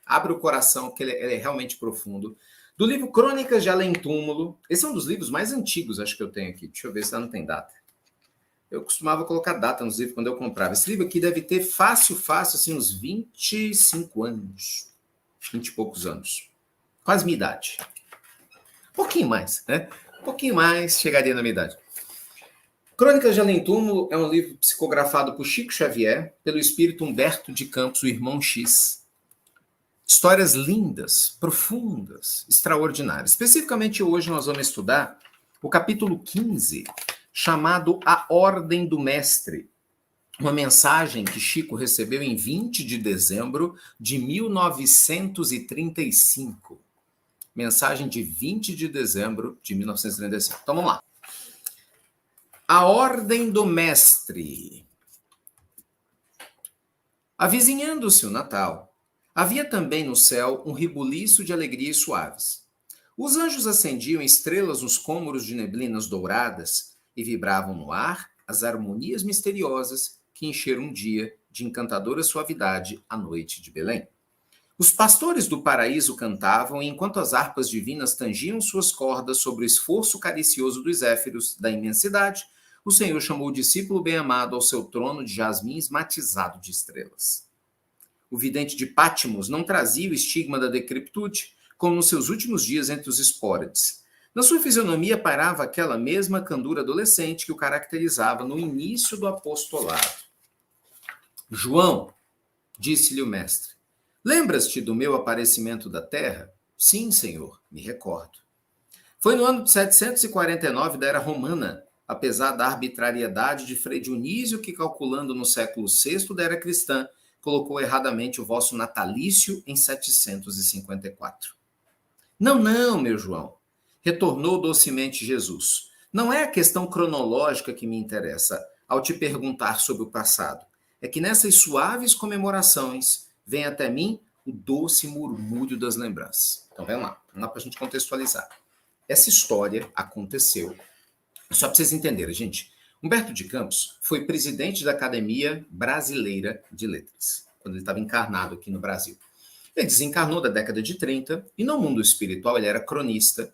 Abre o coração, que ele é realmente profundo. Do livro Crônicas de Além Túmulo. Esse é um dos livros mais antigos, acho que eu tenho aqui. Deixa eu ver se não tem data. Eu costumava colocar data nos livros quando eu comprava. Esse livro aqui deve ter fácil, assim, uns 25 anos. 20 e poucos anos. Quase minha idade. Um pouquinho mais, né? Um pouquinho mais, chegaria na minha idade. Crônicas de Além Túmulo é um livro psicografado por Chico Xavier, pelo espírito Humberto de Campos, o irmão X. Histórias lindas, profundas, extraordinárias. Especificamente hoje nós vamos estudar o capítulo 15, chamado A Ordem do Mestre. Uma mensagem que Chico recebeu em 20 de dezembro de 1935. Mensagem de 20 de dezembro de 1935. Então vamos lá. A Ordem do Mestre. Avizinhando-se o Natal, havia também no céu um rebuliço de alegrias suaves. Os anjos acendiam estrelas nos cômoros de neblinas douradas e vibravam no ar as harmonias misteriosas que encheram um dia de encantadora suavidade a noite de Belém. Os pastores do paraíso cantavam, e enquanto as harpas divinas tangiam suas cordas sobre o esforço caricioso dos zéfiros da imensidade, o Senhor chamou o discípulo bem-amado ao seu trono de jasmins matizado de estrelas. O vidente de Patmos não trazia o estigma da decrepitude, como nos seus últimos dias entre os espórides. Na sua fisionomia pairava aquela mesma candura adolescente que o caracterizava no início do apostolado. João, disse-lhe o mestre, lembras-te do meu aparecimento da terra? Sim, Senhor, me recordo. Foi no ano de 749 da Era Romana, apesar da arbitrariedade de Frei Dionísio, que, calculando no século VI da Era Cristã, colocou erradamente o vosso natalício em 754. Não, meu João, retornou docemente Jesus. Não é a questão cronológica que me interessa ao te perguntar sobre o passado. É que nessas suaves comemorações vem até mim o doce murmúrio das lembranças. Então, vamos lá para a gente contextualizar. Essa história aconteceu. Só para vocês entenderem, gente. Humberto de Campos foi presidente da Academia Brasileira de Letras, quando ele estava encarnado aqui no Brasil. Ele desencarnou da década de 30 e no mundo espiritual ele era cronista.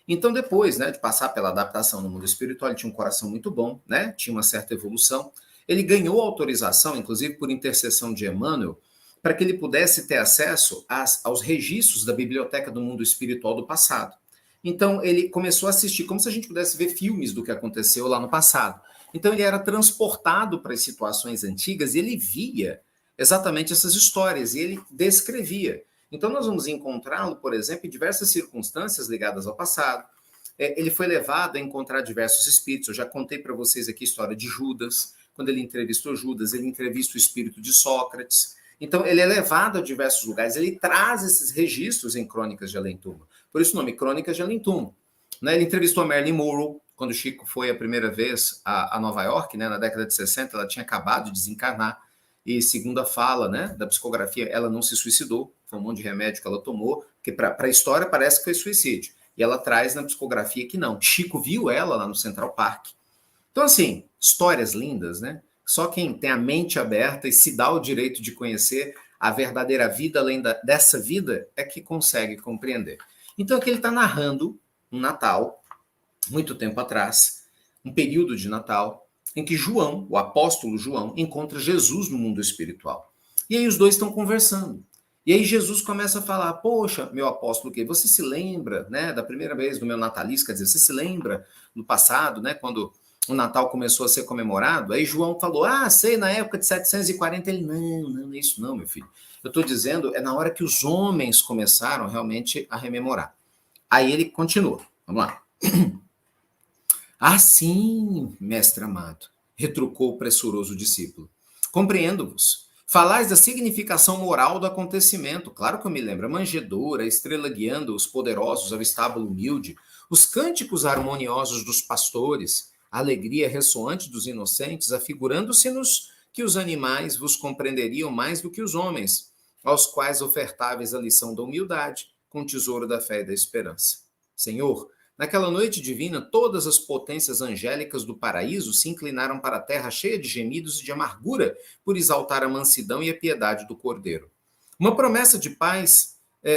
Então, depois, de passar pela adaptação no mundo espiritual, ele tinha um coração muito bom, tinha uma certa evolução. Ele ganhou autorização, inclusive por intercessão de Emmanuel, para que ele pudesse ter acesso aos registros da biblioteca do mundo espiritual do passado. Então, ele começou a assistir, como se a gente pudesse ver filmes do que aconteceu lá no passado. Então, ele era transportado para as situações antigas e ele via exatamente essas histórias e ele descrevia. Então, nós vamos encontrá-lo, por exemplo, em diversas circunstâncias ligadas ao passado. Ele foi levado a encontrar diversos espíritos. Eu já contei para vocês aqui a história de Judas. Quando ele entrevistou Judas, ele entrevista o espírito de Sócrates. Então, ele é levado a diversos lugares. Ele traz esses registros em Crônicas de Além Túmulo. Por isso o nome, Crônicas de Além Túmulo. Ele entrevistou a Marilyn Monroe, quando o Chico foi a primeira vez a Nova York, na década de 60, ela tinha acabado de desencarnar. E segundo a fala da psicografia, ela não se suicidou, foi um monte de remédio que ela tomou, porque para a história parece que foi suicídio. E ela traz na psicografia que não. Chico viu ela lá no Central Park. Então, assim, histórias lindas, Só quem tem a mente aberta e se dá o direito de conhecer a verdadeira vida além dessa vida é que consegue compreender. Então, aqui ele está narrando um Natal, muito tempo atrás, um período de Natal, em que João, o apóstolo João, encontra Jesus no mundo espiritual. E aí os dois estão conversando. E aí Jesus começa a falar, poxa, meu apóstolo, você se lembra da primeira vez do meu natalício? Quer dizer, você se lembra no passado, quando o Natal começou a ser comemorado? Aí João falou, sei, na época de 740. Ele, não é isso não, meu filho. Eu estou dizendo, é na hora que os homens começaram realmente a rememorar. Aí ele continua, vamos lá. Sim, mestre amado, retrucou o pressuroso discípulo. Compreendo-vos. Falais da significação moral do acontecimento. Claro que eu me lembro. A manjedoura, a estrela guiando os poderosos ao estábulo humilde, os cânticos harmoniosos dos pastores, a alegria ressoante dos inocentes, afigurando-se-nos que os animais vos compreenderiam mais do que os homens, aos quais ofertáveis a lição da humildade, com o tesouro da fé e da esperança. Senhor, naquela noite divina, todas as potências angélicas do paraíso se inclinaram para a terra cheia de gemidos e de amargura por exaltar a mansidão e a piedade do Cordeiro. Uma promessa de paz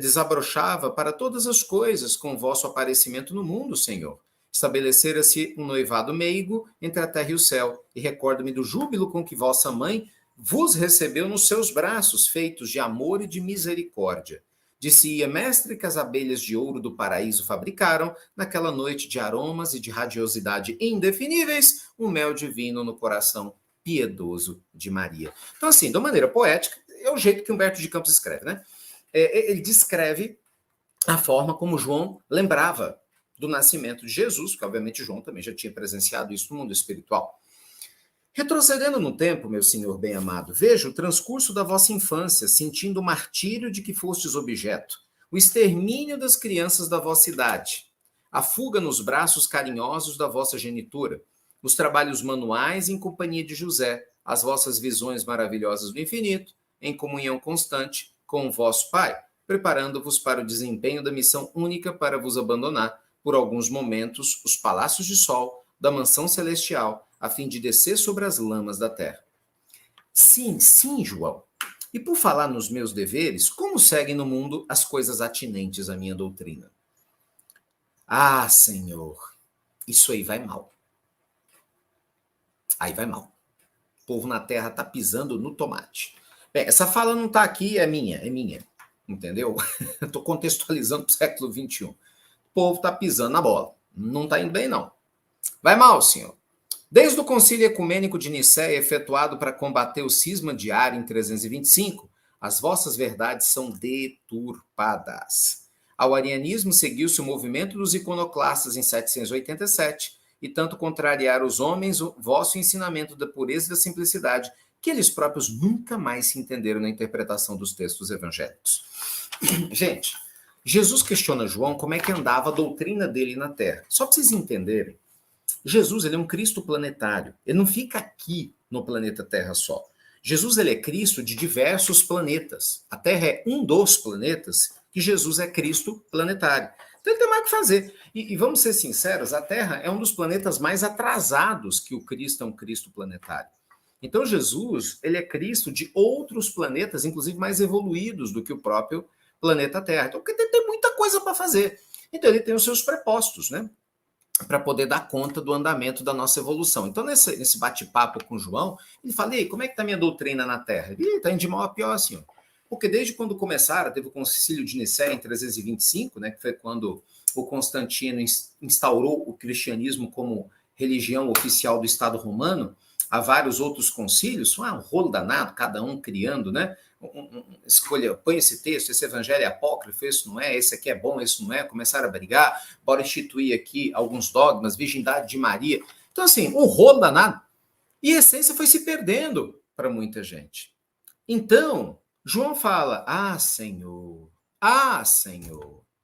desabrochava para todas as coisas com o vosso aparecimento no mundo, Senhor. Estabelecera-se um noivado meigo entre a terra e o céu, e recordo-me do júbilo com que vossa mãe vos recebeu nos seus braços, feitos de amor e de misericórdia. Disse-ia, mestre, que as abelhas de ouro do paraíso fabricaram, naquela noite de aromas e de radiosidade indefiníveis, um mel divino no coração piedoso de Maria. Então, assim, de uma maneira poética, é o jeito que Humberto de Campos escreve, né? Ele descreve a forma como João lembrava do nascimento de Jesus, porque obviamente João também já tinha presenciado isso no mundo espiritual. Retrocedendo no tempo, meu senhor bem-amado, veja o transcurso da vossa infância, sentindo o martírio de que fostes objeto, o extermínio das crianças da vossa idade, a fuga nos braços carinhosos da vossa genitura, os trabalhos manuais em companhia de José, as vossas visões maravilhosas do infinito, em comunhão constante com o vosso Pai, preparando-vos para o desempenho da missão única para vos abandonar, por alguns momentos, os palácios de sol da mansão celestial, a fim de descer sobre as lamas da terra. Sim, sim, João. E por falar nos meus deveres, como seguem no mundo as coisas atinentes à minha doutrina? Ah, Senhor, isso aí vai mal. Aí vai mal. O povo na terra está pisando no tomate. Bem, essa fala não está aqui, é minha. Entendeu? Estou contextualizando para o século XXI. O povo está pisando na bola. Não está indo bem, não. Vai mal, senhor. Desde o concílio ecumênico de Nicéia, efetuado para combater o cisma de Ário em 325, as vossas verdades são deturpadas. Ao arianismo seguiu-se o movimento dos iconoclastas em 787, e tanto contrariar os homens o vosso ensinamento da pureza e da simplicidade, que eles próprios nunca mais se entenderam na interpretação dos textos evangélicos. Gente, Jesus questiona João como é que andava a doutrina dele na Terra. Só para vocês entenderem, Jesus ele é um Cristo planetário. Ele não fica aqui no planeta Terra só. Jesus ele é Cristo de diversos planetas. A Terra é um dos planetas que Jesus é Cristo planetário. Então ele tem mais o que fazer. E vamos ser sinceros, a Terra é um dos planetas mais atrasados que o Cristo é um Cristo planetário. Então Jesus ele é Cristo de outros planetas, inclusive mais evoluídos do que o próprio planeta Terra. Então ele tem muita coisa para fazer. Então ele tem os seus prepostos, né? Para poder dar conta do andamento da nossa evolução. Então, nesse bate-papo com o João, ele fala, e aí, como é que está a minha doutrina na Terra? Ele está indo de mal a pior, assim. Porque desde quando começaram, teve o concílio de Nicéia em 325, né, que foi quando o Constantino instaurou o cristianismo como religião oficial do Estado romano, há vários outros concílios, um rolo danado, cada um criando, né? Escolha, põe esse texto, esse evangelho é apócrifo, esse não é, esse aqui é bom, esse não é, começaram a brigar, bora instituir aqui alguns dogmas, virgindade de Maria. Então, assim, um rolo danado. E a essência foi se perdendo para muita gente. Então, João fala, Senhor,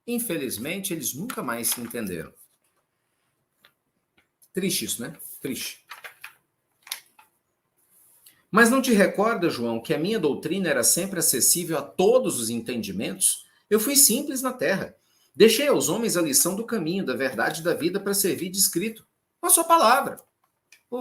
infelizmente, eles nunca mais se entenderam. Triste isso, né? Triste. Mas não te recorda, João, que a minha doutrina era sempre acessível a todos os entendimentos? Eu fui simples na terra. Deixei aos homens a lição do caminho, da verdade e da vida para servir de escrito. Com a sua palavra.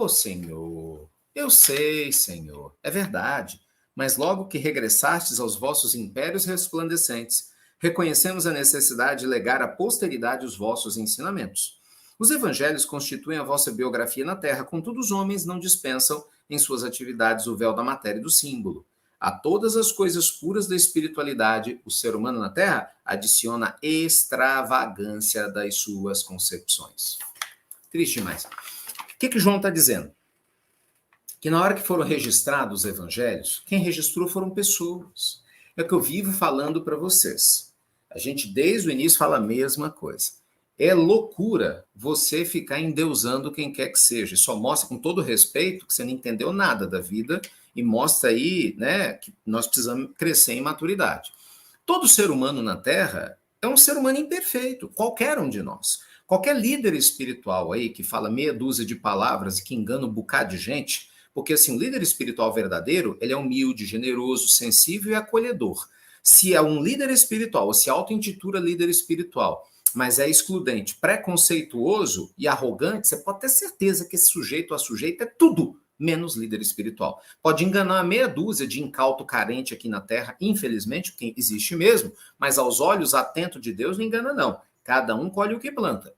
Senhor, eu sei, Senhor, é verdade. Mas logo que regressastes aos vossos impérios resplandecentes, reconhecemos a necessidade de legar à posteridade os vossos ensinamentos. Os evangelhos constituem a vossa biografia na terra, contudo os homens não dispensam em suas atividades o véu da matéria e do símbolo. A todas as coisas puras da espiritualidade, o ser humano na Terra adiciona a extravagância das suas concepções. Triste demais. O que João está dizendo? Que na hora que foram registrados os evangelhos, quem registrou foram pessoas. É o que eu vivo falando para vocês. A gente, desde o início, fala a mesma coisa. É loucura você ficar endeusando quem quer que seja. Só mostra, com todo respeito, que você não entendeu nada da vida e mostra aí, né, que nós precisamos crescer em maturidade. Todo ser humano na Terra é um ser humano imperfeito, qualquer um de nós. Qualquer líder espiritual aí que fala meia dúzia de palavras e que engana um bocado de gente, porque assim, o líder espiritual verdadeiro, ele é humilde, generoso, sensível e acolhedor. Se é um líder espiritual, ou se auto-intitula líder espiritual, mas é excludente, preconceituoso e arrogante, você pode ter certeza que esse sujeito ou a sujeita é tudo menos líder espiritual. Pode enganar meia dúzia de incauto carente aqui na Terra, infelizmente, porque existe mesmo, mas aos olhos atentos de Deus não engana não. Cada um colhe o que planta.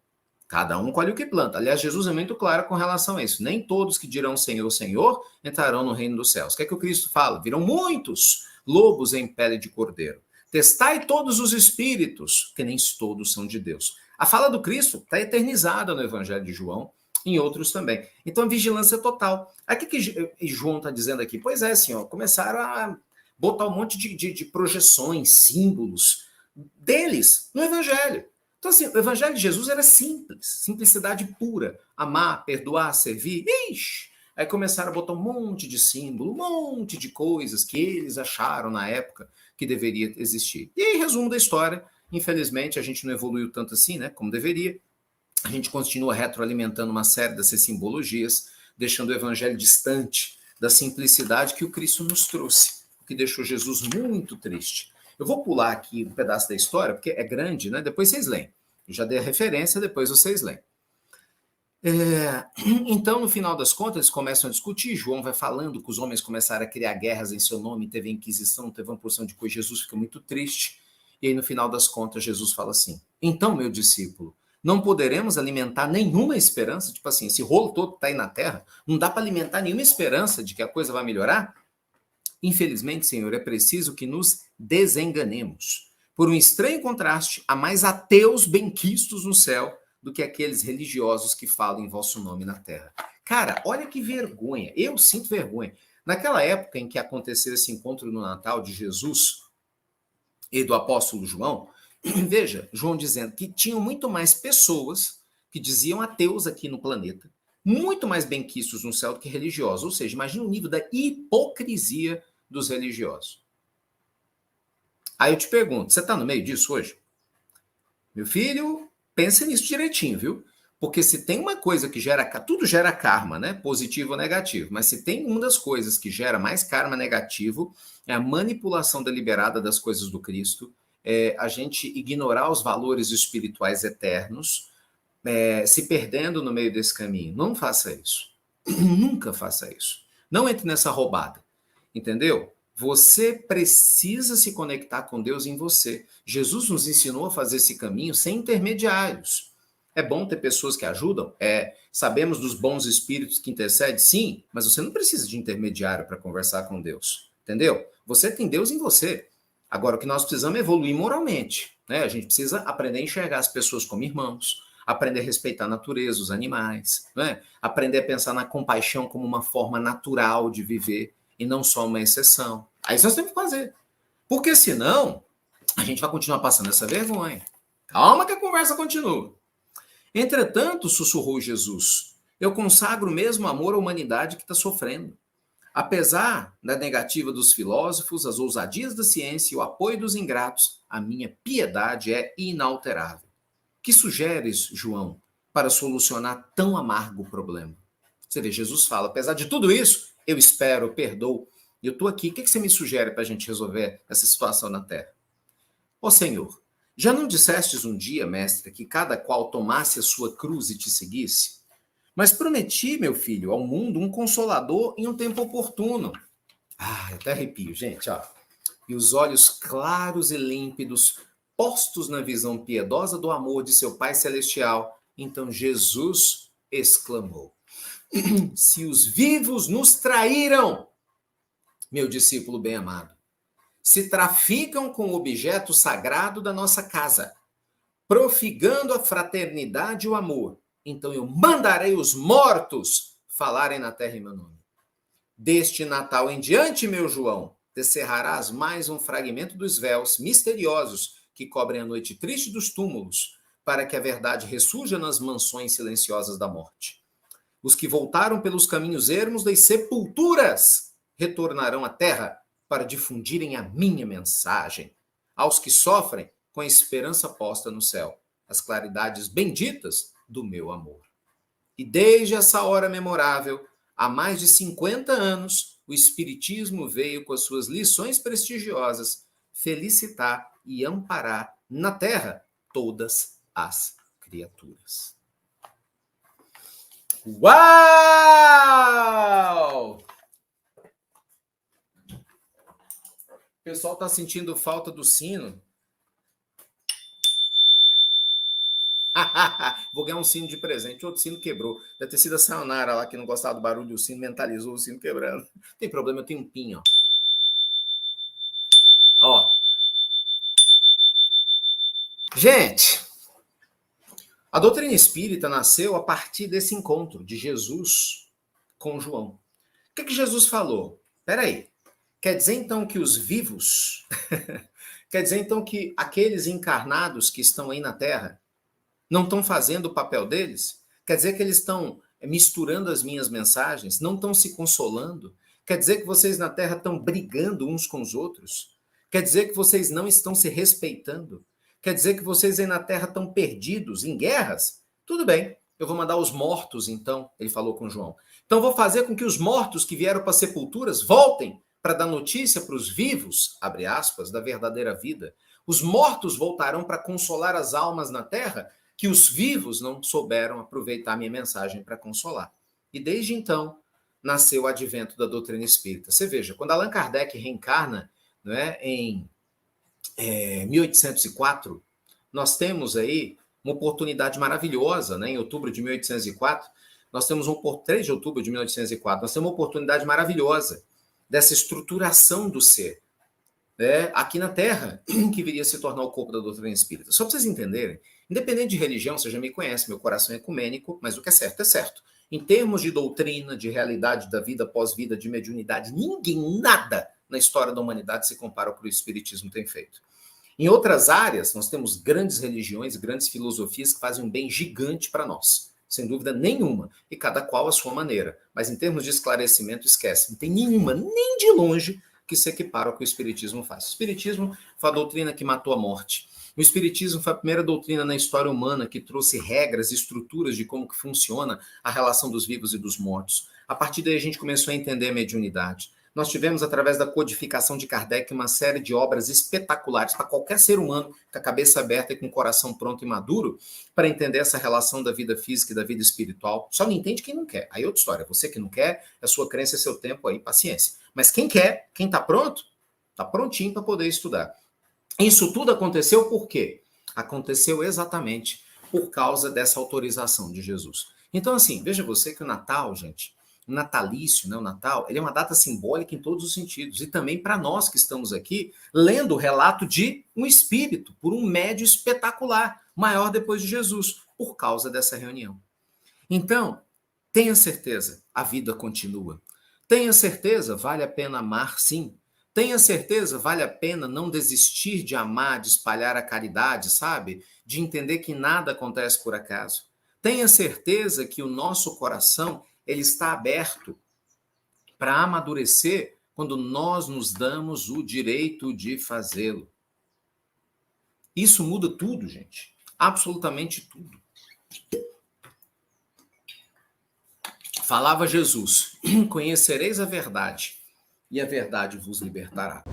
Cada um colhe o que planta. Aliás, Jesus é muito claro com relação a isso. Nem todos que dirão Senhor, Senhor, entrarão no reino dos céus. O que é que o Cristo fala? Virão muitos lobos em pele de cordeiro. Testai todos os espíritos, que nem todos são de Deus. A fala do Cristo está eternizada no Evangelho de João, em outros também. Então, vigilância total. Aqui que João está dizendo aqui, pois é, senhor, começaram a botar um monte de projeções, símbolos deles no Evangelho. Então, assim, o Evangelho de Jesus era simples, simplicidade pura. Amar, perdoar, servir. Ixi! Aí começaram a botar um monte de símbolo, um monte de coisas que eles acharam na época que deveria existir. E aí, resumo da história, infelizmente, a gente não evoluiu tanto assim, né, como deveria. A gente continua retroalimentando uma série dessas simbologias, deixando o evangelho distante da simplicidade que o Cristo nos trouxe, o que deixou Jesus muito triste. Eu vou pular aqui um pedaço da história, porque é grande, né? Depois vocês leem. Eu já dei a referência, depois vocês leem. Então, no final das contas, eles começam a discutir. João vai falando que os homens começaram a criar guerras em seu nome, teve a Inquisição, teve uma porção de coisa. Jesus fica muito triste. E aí, no final das contas, Jesus fala assim: então, meu discípulo, não poderemos alimentar nenhuma esperança? Tipo assim, esse rolo todo está aí na terra, não dá para alimentar nenhuma esperança de que a coisa vai melhorar? Infelizmente, Senhor, é preciso que nos desenganemos. Por um estranho contraste, há mais ateus benquistos no céu do que aqueles religiosos que falam em vosso nome na terra. Cara, olha que vergonha. Eu sinto vergonha. Naquela época em que aconteceu esse encontro no Natal de Jesus e do apóstolo João, veja, João dizendo que tinham muito mais pessoas que diziam ateus aqui no planeta, muito mais benquistos no céu do que religiosos. Ou seja, imagina o nível da hipocrisia dos religiosos. Aí eu te pergunto, você está no meio disso hoje? Meu filho, pense nisso direitinho, viu? Porque se tem uma coisa que gera... Tudo gera karma, né? Positivo ou negativo. Mas se tem uma das coisas que gera mais karma negativo, é a manipulação deliberada das coisas do Cristo, é a gente ignorar os valores espirituais eternos, se perdendo no meio desse caminho. Não faça isso. Nunca faça isso. Não entre nessa roubada. Entendeu? Você precisa se conectar com Deus em você. Jesus nos ensinou a fazer esse caminho sem intermediários. É bom ter pessoas que ajudam? Sabemos dos bons espíritos que intercedem? Sim, mas você não precisa de intermediário para conversar com Deus. Entendeu? Você tem Deus em você. Agora, o que nós precisamos é evoluir moralmente. Né? A gente precisa aprender a enxergar as pessoas como irmãos, aprender a respeitar a natureza, os animais, né? Aprender a pensar na compaixão como uma forma natural de viver e não só uma exceção. Aí nós temos que fazer. Porque senão, a gente vai continuar passando essa vergonha. Calma que a conversa continua. Entretanto, sussurrou Jesus, eu consagro o mesmo amor à humanidade que está sofrendo. Apesar da negativa dos filósofos, as ousadias da ciência e o apoio dos ingratos, a minha piedade é inalterável. Que sugeres, João, para solucionar tão amargo problema? Você vê, Jesus fala, apesar de tudo isso, eu espero, eu perdoo, e eu estou aqui, o que você me sugere para a gente resolver essa situação na Terra? Ó Senhor, já não dissestes um dia, mestre, que cada qual tomasse a sua cruz e te seguisse? Mas prometi, meu filho, ao mundo um consolador em um tempo oportuno. Eu até arrepio, gente, ó. E os olhos claros e límpidos, postos na visão piedosa do amor de seu Pai Celestial, então Jesus exclamou: se os vivos nos traíram, meu discípulo bem-amado, se traficam com o objeto sagrado da nossa casa, profigando a fraternidade e o amor, então eu mandarei os mortos falarem na terra em meu nome. Deste Natal em diante, meu João, descerrarás mais um fragmento dos véus misteriosos que cobrem a noite triste dos túmulos, para que a verdade ressurja nas mansões silenciosas da morte. Os que voltaram pelos caminhos ermos das sepulturas retornarão à terra para difundirem a minha mensagem. Aos que sofrem, com a esperança posta no céu, as claridades benditas do meu amor. E desde essa hora memorável, há mais de 50 anos, o Espiritismo veio com as suas lições prestigiosas felicitar e amparar na terra todas as criaturas. Uau! O pessoal está sentindo falta do sino. Vou ganhar um sino de presente. Outro sino quebrou. Deve ter sido a Sayonara lá que não gostava do barulho do sino, mentalizou o sino quebrando. Não tem problema, eu tenho um pinho. Ó. Gente, a doutrina espírita nasceu a partir desse encontro de Jesus com João. O que Jesus falou? Peraí, quer dizer então que os vivos, quer dizer então que aqueles encarnados que estão aí na Terra não estão fazendo o papel deles? Quer dizer que eles estão misturando as minhas mensagens, não estão se consolando? Quer dizer que vocês na Terra estão brigando uns com os outros? Quer dizer que vocês não estão se respeitando? Quer dizer que vocês aí na Terra estão perdidos em guerras? Tudo bem, eu vou mandar os mortos então, ele falou com João. Então vou fazer com que os mortos que vieram para as sepulturas voltem para dar notícia para os vivos, abre aspas, da verdadeira vida. Os mortos voltarão para consolar as almas na Terra que os vivos não souberam aproveitar a minha mensagem para consolar. E desde então nasceu o advento da doutrina espírita. Você veja, quando Allan Kardec reencarna, não é, em 1804, nós temos aí uma oportunidade maravilhosa, né? Em outubro de 1804, nós temos 3 de outubro de 1804, nós temos uma oportunidade maravilhosa dessa estruturação do ser, né? Aqui na Terra, que viria a se tornar o corpo da doutrina espírita. Só para vocês entenderem, independente de religião, você já me conhece, meu coração é ecumênico, mas o que é certo é certo. Em termos de doutrina, de realidade da vida pós-vida, de mediunidade, ninguém, nada na história da humanidade se compara ao que o Espiritismo tem feito. Em outras áreas, nós temos grandes religiões, grandes filosofias que fazem um bem gigante para nós, sem dúvida nenhuma, e cada qual à sua maneira. Mas em termos de esclarecimento, esquece, não tem nenhuma, nem de longe, que se equipara ao que o Espiritismo faz. O Espiritismo foi a doutrina que matou a morte. O Espiritismo foi a primeira doutrina na história humana que trouxe regras e estruturas de como que funciona a relação dos vivos e dos mortos. A partir daí a gente começou a entender a mediunidade. Nós tivemos, através da codificação de Kardec, uma série de obras espetaculares para qualquer ser humano com a cabeça aberta e com o coração pronto e maduro para entender essa relação da vida física e da vida espiritual. Só não entende quem não quer. Aí é outra história. Você que não quer, é sua crença, é seu tempo, aí paciência. Mas quem quer, quem está pronto, está prontinho para poder estudar. Isso tudo aconteceu por quê? Aconteceu exatamente por causa dessa autorização de Jesus. Então, assim, veja você que o Natal, gente, o natalício, né, o Natal, ele é uma data simbólica em todos os sentidos. E também para nós que estamos aqui, lendo o relato de um espírito, por um médio espetacular, maior depois de Jesus, por causa dessa reunião. Então, tenha certeza, a vida continua. Tenha certeza, vale a pena amar, sim. Tenha certeza, vale a pena não desistir de amar, de espalhar a caridade, sabe? De entender que nada acontece por acaso. Tenha certeza que o nosso coração ele está aberto para amadurecer quando nós nos damos o direito de fazê-lo. Isso muda tudo, gente. Absolutamente tudo. Falava Jesus: conhecereis a verdade, e a verdade vos libertará.